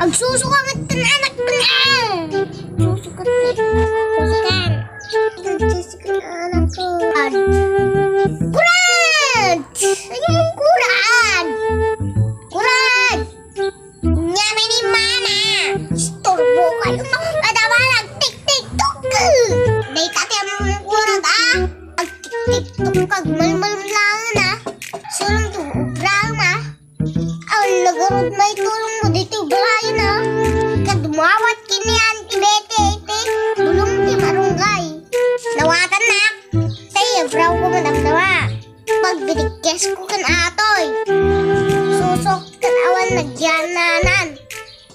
Magsusuka ka ng anak ko na! Susuka ka. Susukan. Nagsusuka ng anak ko. Kurat! Ayaw mong kurat! Kurat! Nyami ni mama! Istorbo kayo mo! Nadawalag! Tik-tik-tok! Day kati ang mga kurat ah! Ang tik-tik-tok kag malmalam lang ah! Surang to, ubrang ah! Ang lagarod may tulong mo dito balayan ah! Kadumawat kini Auntie Betty ite! Tulong ti marunggay! Nawatan na! Sa'yo, braw ko manamdawa! Pagbidikes ko kan atoy! Susok kan awan nagyananan!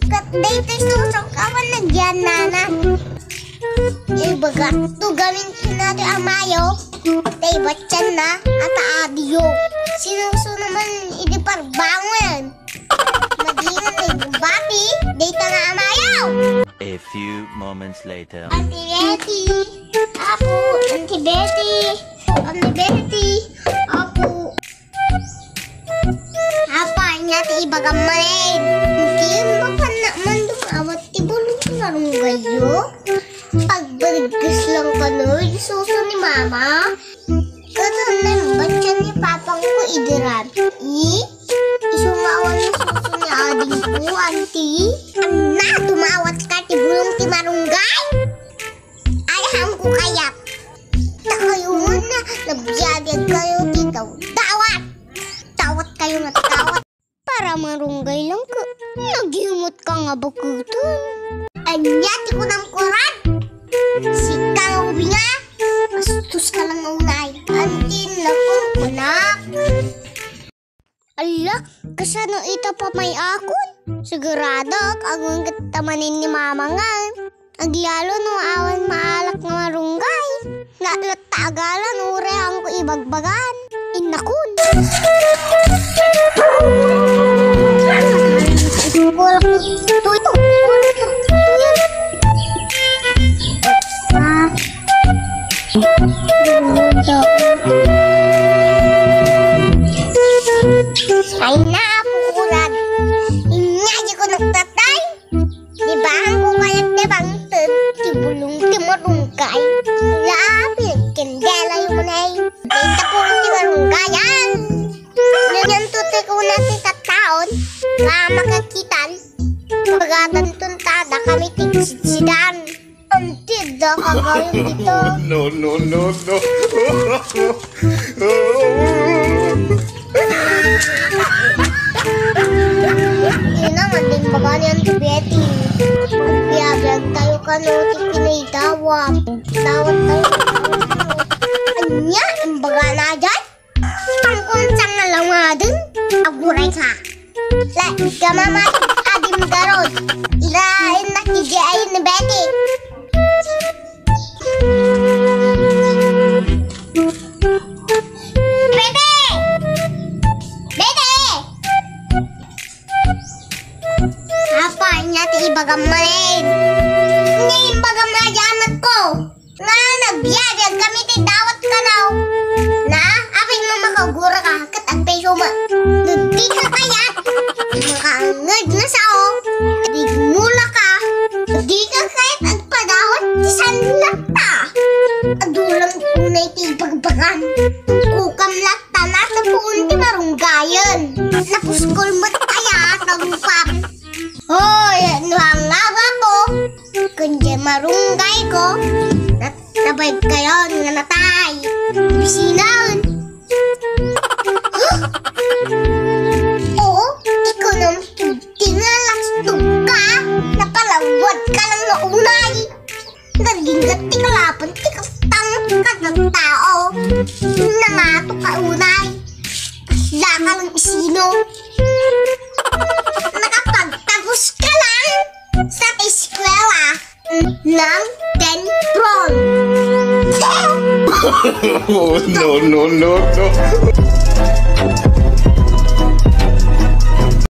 Kat dito susok awan nagyananan! Ibaga, tugamin ko natin ang mayo! Tay batyan na at aadiyo! Sinuso naman idiparbangon! Madingan na yung bati! Dito na ang mayo! A few moments later. Auntie Betty! Apo! Auntie Betty! Auntie Betty! Apo! Apa, nyati ibagam manin! Hindi mo pa naman dumawat tibulong marunggay yo? Pagbaligas lang ka nun, suso ni mama? Kasan na yung batyan ni papang ko idiran? Isungawan mo suso ni ading ko, auntie? Na, tumawat ka tibulong ti marunggay? Alham ko kaya. Kayo na, nabiyagyan kayo dito. Dawat! Tawat kayo na tawat. Para marunggay lang ka. Naghimot ka nga bakutun. Anyati ko ng kurat. Si Kaubi nga. Mastos ka lang unay. Antin na ko na. Ala, kasano ito pa may akon? Sigurado, agong katamanin ni mama nga. Agyalo no awan maalak nga marunggay. Nalatagalan ure ang ko ibagbagan. Inakun. Ay na, pukulan. Inyaji ko nagtatay. Dibahan ko kaya't dibang tibulong timarunggay. Lapit, kendela yung manay. Dita po ang timarunggayan. Ganyan tuti ko natin kataon. Nga makakitan. Pagatan tuntada kami tigsitsidan. Ang tida kagayong dito. No. Yun naman din baga ni Auntie Betty. Biyabiyag tayo kanuti pinaydawa. Tawat tayo. Anya, imbaga na dyan. Pangkunsang na lang nga dun. Aguray ka. Lahat ka mama, adim garod. Ilain na kijayin ni Betty. Ibagam manin. Hindi ibagam na dyanat ko. Nga nabiyagag kami ti dawat ka daw. Na, apin mo makagura ka. Katag peso ma. Hindi ka kaya. Makangad na sao. Hindi mula ka. Hindi ka kahit agpadawat. Isan lata. Adulang tunay ti ibagbagan. Kukam lata na sa puun ti marunggayan. Napuskol mat kaya. Nagupap. Hoy, nuhangaga ko. Kundi marunggay ko. Nabayad kayo nga natay. Bisinan. Oo, ikaw naman tingalas ka. Napalawad ka lang na unay. Naging gati kalapan, tikastang ka ng tao. Nangato ka unay. Kasla ka lang isino. Nakapagtapos ka lang sa eskwela ng Denron. No.